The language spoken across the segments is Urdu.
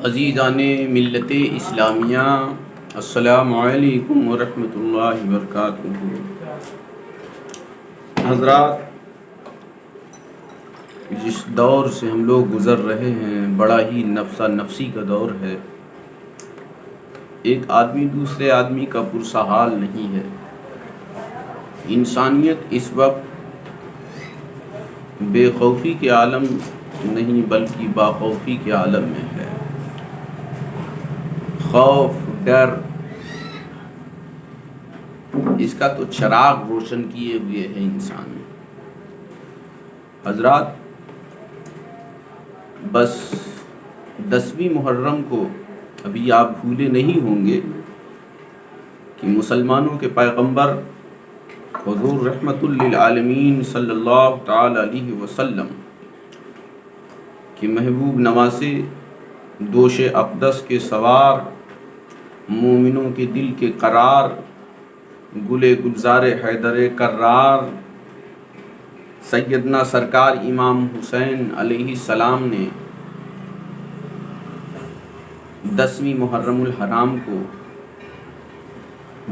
عزیزان ملت اسلامیہ، السلام علیکم ورحمۃ اللہ وبرکاتہ۔ حضرات، جس دور سے ہم لوگ گزر رہے ہیں بڑا ہی نفسا نفسی کا دور ہے۔ ایک آدمی دوسرے آدمی کا پرسہ حال نہیں ہے۔ انسانیت اس وقت بے خوفی کے عالم نہیں بلکہ باخوفی کے عالم میں ہے۔ خوف، ڈر، اس کا تو چراغ روشن کیے ہوئے ہے انسان۔ حضرات، بس 10ویں محرم کو ابھی آپ بھولے نہیں ہوں گے کہ مسلمانوں کے پیغمبر حضور رحمت للعالمین صلی اللہ تعالی علیہ وسلم کی محبوب نواسے، دوش اقدس کے سوار، مومنوں کے دل کے قرار، گلے گلزار حیدر کرار، سیدنا سرکار امام حسین علیہ السلام نے 10ویں محرم الحرام کو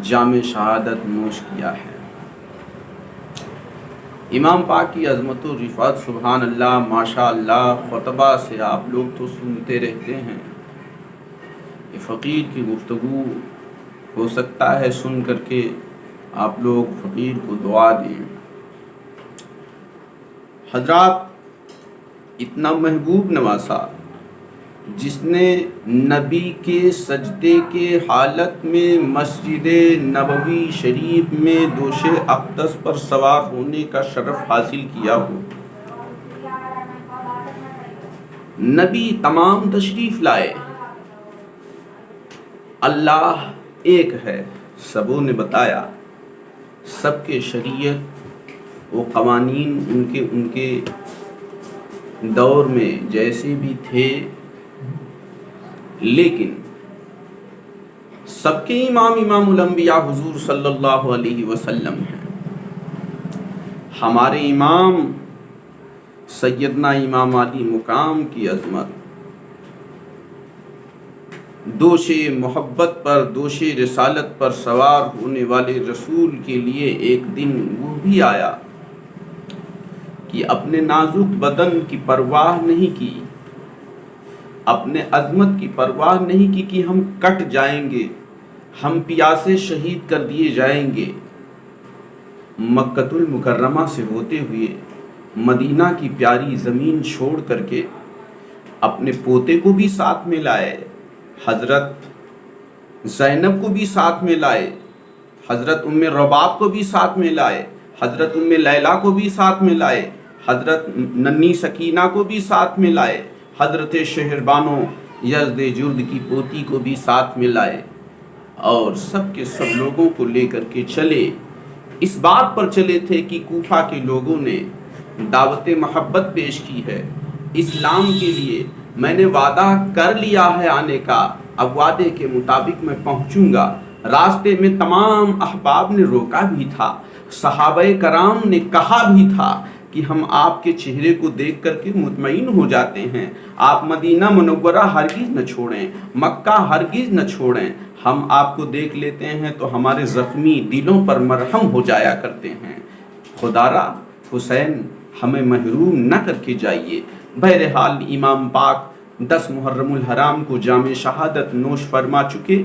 جام شہادت نوش کیا ہے۔ امام پاک کی عظمت و رفعت، سبحان اللہ، ماشاء اللہ، خطبہ سے آپ لوگ تو سنتے رہتے ہیں۔ یہ فقیر کی گفتگو ہو سکتا ہے سن کر کے آپ لوگ فقیر کو دعا دیں۔ حضرات، اتنا محبوب نواسا جس نے نبی کے سجدے کے حالت میں مسجد نبوی شریف میں دوش اقدس پر سوار ہونے کا شرف حاصل کیا ہو۔ نبی تمام تشریف لائے، اللہ ایک ہے، سبوں نے بتایا، سب کے شریعت و قوانین ان کے دور میں جیسے بھی تھے، لیکن سب کے امام الانبیاء حضور صلی اللہ علیہ وسلم ہیں۔ ہمارے امام سیدنا امام علی مقام کی عظمت، دوش محبت پر، دوش رسالت پر سوار ہونے والے رسول کے لیے ایک دن وہ بھی آیا کہ اپنے نازک بدن کی پرواہ نہیں کی، اپنے عظمت کی پرواہ نہیں کی کہ ہم کٹ جائیں گے، ہم پیاسے شہید کر دیے جائیں گے۔ مکۃ المکرمہ سے ہوتے ہوئے مدینہ کی پیاری زمین چھوڑ کر کے اپنے پوتے کو بھی ساتھ میں لائے، حضرت زینب کو بھی ساتھ میں لائے، حضرت ام رباب کو بھی ساتھ میں لائے، حضرت ام لیلہ کو بھی ساتھ میں لائے، حضرت ننھی سکینہ کو بھی ساتھ میں لائے، حضرت شہربانو یزد جرد کی پوتی کو بھی ساتھ میں لائے، اور سب کے سب لوگوں کو لے کر کے چلے۔ اس بات پر چلے تھے کہ کوفہ کے لوگوں نے دعوت محبت پیش کی ہے، اسلام کے لیے میں نے وعدہ کر لیا ہے آنے کا، اب وعدے کے مطابق میں پہنچوں گا۔ راستے میں تمام احباب نے روکا بھی تھا، صحابہ کرام نے کہا بھی تھا کہ ہم آپ کے چہرے کو دیکھ کر کے مطمئن ہو جاتے ہیں، آپ مدینہ منورہ ہرگز نہ چھوڑیں، مکہ ہرگز نہ چھوڑیں، ہم آپ کو دیکھ لیتے ہیں تو ہمارے زخمی دلوں پر مرہم ہو جایا کرتے ہیں۔ خدا را حسین ہمیں محروم نہ کر کے جائیے۔ بہرحال امام پاک 10 محرم الحرام کو جام شہادت نوش فرما چکے۔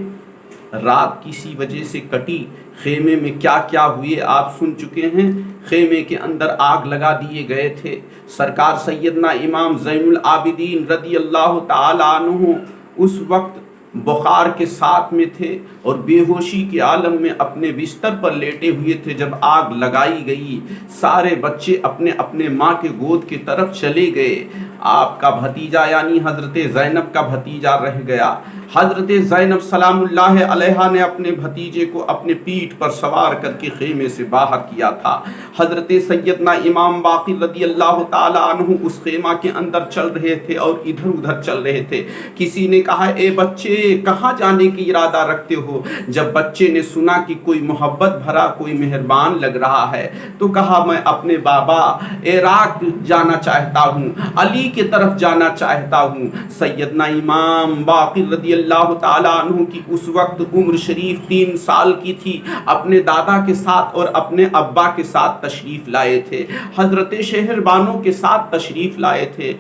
رات کسی وجہ سے کٹی، خیمے میں کیا کیا ہوئے آپ سن چکے ہیں۔ خیمے کے اندر آگ لگا دیے گئے تھے۔ سرکار سیدنا امام زین العابدین رضی اللہ تعالی عنہ اس وقت بخار کے ساتھ میں تھے اور بے ہوشی کے عالم میں اپنے بستر پر لیٹے ہوئے تھے۔ جب آگ لگائی گئی، سارے بچے اپنے اپنے ماں کے گود کی طرف چلے گئے۔ آپ کا بھتیجا یعنی حضرت زینب کا بھتیجا رہ گیا۔ حضرت زینب سلام اللہ علیہا نے اپنے بھتیجے کو اپنے پیٹھ پر سوار کر کے خیمے سے باہر کیا تھا۔ حضرت سیدنا امام باقر رضی اللہ تعالی عنہ اس خیمہ کے اندر چل رہے تھے اور ادھر ادھر چل رہے تھے. کسی نے کہا اے بچے کہاں جانے کی ارادہ رکھتے ہو؟ جب بچے نے سنا کہ کوئی محبت بھرا کوئی مہربان لگ رہا ہے تو کہا میں اپنے بابا عراق جانا چاہتا ہوں, علی کی طرف جانا چاہتا ہوں. سیدنا امام باقر رضی اللہ تعالی عنہ کی اس وقت عمر شریف 3 سال کی تھی. اپنے دادا کے ساتھ اور اپنے ابا کے ساتھ تشریف لائے تھے, حضرت شہر بانو کے ساتھ تشریف لائے تھے,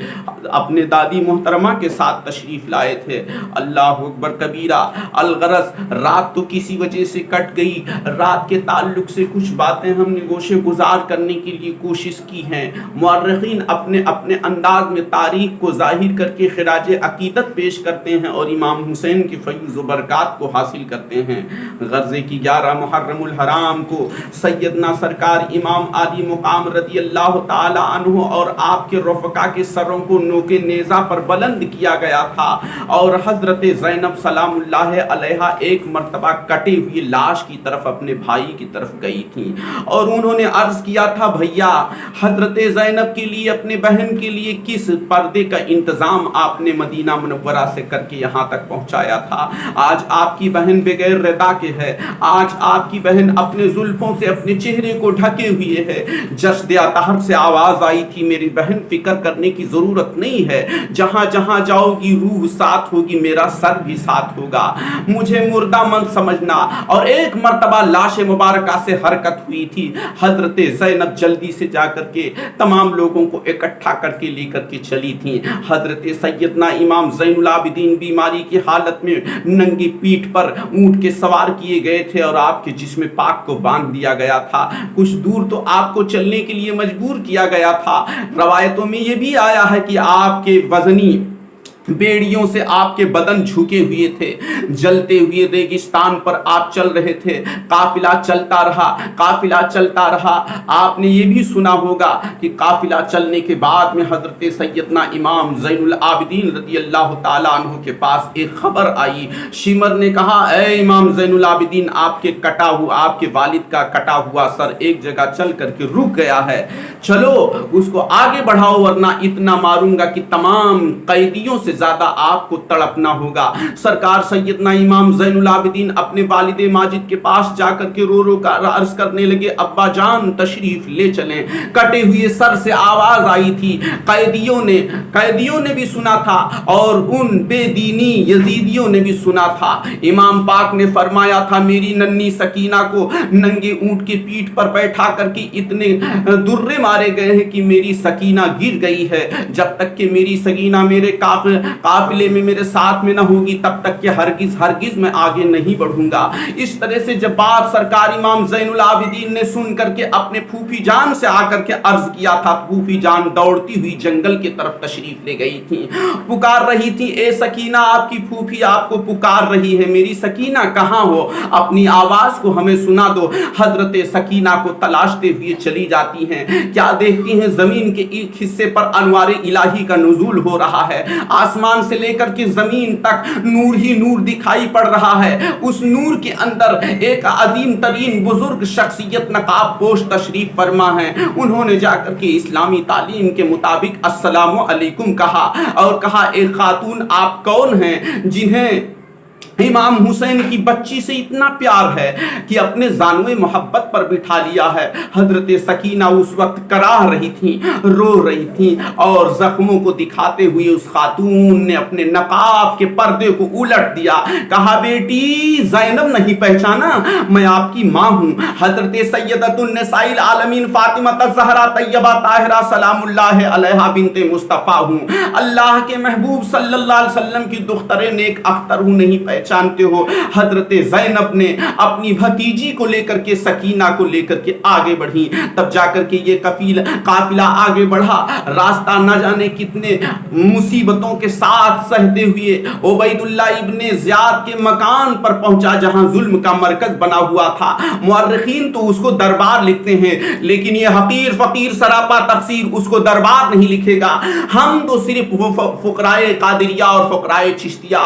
اپنے دادی محترمہ کے ساتھ تشریف لائے تھے. اللہ اکبر کبیرہ. الغرض رات تو کسی وجہ سے کٹ گئی, رات کے تعلق سے کچھ باتیں ہم نے گوشے گزار کرنے کے لیے کوشش کی ہیں. مورخین اپنے اپنے انداز میں تاریخ کو ظاہر کر کے خراج عقیدت پیش کرتے ہیں اور امام حسین کی فیض و برکات کو حاصل کرتے ہیں. غرضے کی 11 محرم الحرام کو سیدنا سرکار امام عالی مقام رضی اللہ تعالی عنہ اور آپ کے رفقا کے سروں کو نوک نیزہ پر بلند کیا گیا تھا اور حضرت زینب سلام اللہ علیہا ایک مرتبہ کٹے ہوئی لاش کی طرف اپنے بھائی کی طرف گئی تھی اور انہوں نے عرض کیا تھا بھیا حضرت زینب کے لیے اپنے بہن کے لیے کس پردے کا انتظام آپ نے مدینہ منورہ سے کر کے یہاں تک پہنچایا تھا. آج آپ کی بہن بغیر ردا کے ہے, آج آپ کی بہن اپنے زلفوں سے اپنے چہرے کو ڈھکے ہوئے ہے. جشد اطہر سے آواز آئی تھی میری بہن فکر کرنے کی ضرورت نہیں ہے, جہاں جہاں جاؤ گی روح ساتھ ہوگی, میرا سر بھی ساتھ ہوگا, مجھے مردہ من سمجھنا. اور ایک مرتبہ لاش مبارکہ سے حرکت ہوئی تھی. حضرت زینب جلدی سے جا کر کے تمام لوگوں کو اکٹھا کر کے لے کر کے چلی تھی. حضرت سیدنا امام زین العابدین بیماری کی حالت میں ننگی پیٹھ پر اونٹ کے سوار کیے گئے تھے اور آپ کے جسم پاک کو باندھ دیا گیا تھا. کچھ دور تو آپ کو چلنے کے لیے مجبور کیا گیا تھا. روایتوں میں یہ بھی آیا ہے کہ آپ کے وزنی بیڑیوں سے آپ کے بدن جھکے ہوئے تھے. جلتے ہوئے ریگستان پر آپ چل رہے تھے, قافلہ چلتا رہا, قافلہ چلتا رہا. آپ نے یہ بھی سنا ہوگا کہ قافلہ چلنے کے بعد میں حضرت سیدنا امام زین العابدین رضی اللہ تعالیٰ عنہ کے پاس ایک خبر آئی. شمر نے کہا اے امام زین العابدین آپ کے والد کا کٹا ہوا سر ایک جگہ چل کر کے رک گیا ہے, چلو اس کو آگے بڑھاؤ ورنہ اتنا ماروں گا کہ تمام قیدیوں سے زیادہ آپ کو تڑپنا ہوگا. سرکار سیدنا امام زین العابدین اپنے والد ماجد کے پاس جا کر کے رو رو کر عرض کرنے لگے ابا جان تشریف لے چلیں. کٹے ہوئے سر سے آواز آئی تھی. قیدیوں نے بھی سنا تھا اور ان بے دینی یزیدیوں نے بھی سنا تھا. امام پاک نے فرمایا تھا میری ننھی سکینہ کو ننگے اونٹ کی پیٹھ پر بیٹھا کر کے اتنے درے مارے گئے ہیں کہ میری سکینہ گر گئی ہے. جب تک کہ میری سکینہ میرے قافلے میں میرے ساتھ میں نہ ہوگی تب تک کہ ہرگز میں آگے نہیں بڑھوں گا. اس طرح سے جب بات سرکار امام زین العابدین نے سن کر کے اپنے پھوپھی جان سے آ کر کے عرض کیا تھا, پھوپھی جان دوڑتی ہوئی جنگل کی طرف تشریف لے گئی تھی, پکار رہی تھی اے سکینہ آپ کی پھوپھی آپ کو پکار رہی ہے, میری سکینہ کہاں ہو, اپنی آواز کو ہمیں سنا دو. حضرت سکینہ کو تلاشتے ہوئے چلی جاتی ہیں. کیا دیکھتی ہیں زمین کے ایک حصے پر انوار الہی کا نزول ہو رہا ہے. آسمان سے لے کر کے زمین تک نور ہی نور دکھائی پڑ رہا ہے. اس نور کے اندر ایک عظیم ترین بزرگ شخصیت نقاب پوش تشریف فرما ہے. انہوں نے جا کر کے اسلامی تعلیم کے مطابق السلام علیکم کہا اور کہا ایک خاتون آپ کون ہیں جنہیں امام حسین کی بچی سے اتنا پیار ہے کہ اپنے زانوے محبت پر بٹھا لیا ہے. حضرت سکینہ اس وقت کراہ رہی تھیں, رو رہی تھیں اور زخموں کو دکھاتے ہوئے اس خاتون نے اپنے نقاب کے پردے کو الٹ دیا. کہا بیٹی زینب نہیں پہچانا, میں آپ کی ماں ہوں, حضرت سیدۃ النساء العالمین فاطمہ الزہرا طیبہ طاہرہ سلام اللہ علیہا بنت مصطفیٰ ہوں, اللہ کے محبوب صلی اللہ علیہ وسلم کی دختر نیک اختر ہوں, نہیں پہچانتے ہو. حضرت زینب نے اپنی بھتیجی کو لے کر کے سکینہ کو لے کر کے آگے بڑھی. تب جا کر کے یہ قافلہ آگے بڑھا. راستہ نہ جانے کتنے مصیبتوں کے ساتھ سہتے ہوئے عبید اللہ ابن زیاد کے مکان پر پہنچا جہاں ظلم کا مرکز بنا ہوا تھا. مورخین تو اس کو دربار لکھتے ہیں لیکن یہ حقیر فقیر سراپا تفسیر اس کو دربار نہیں لکھے گا. ہم تو صرف فقرائے قادریہ اور فقرائے چشتیہ,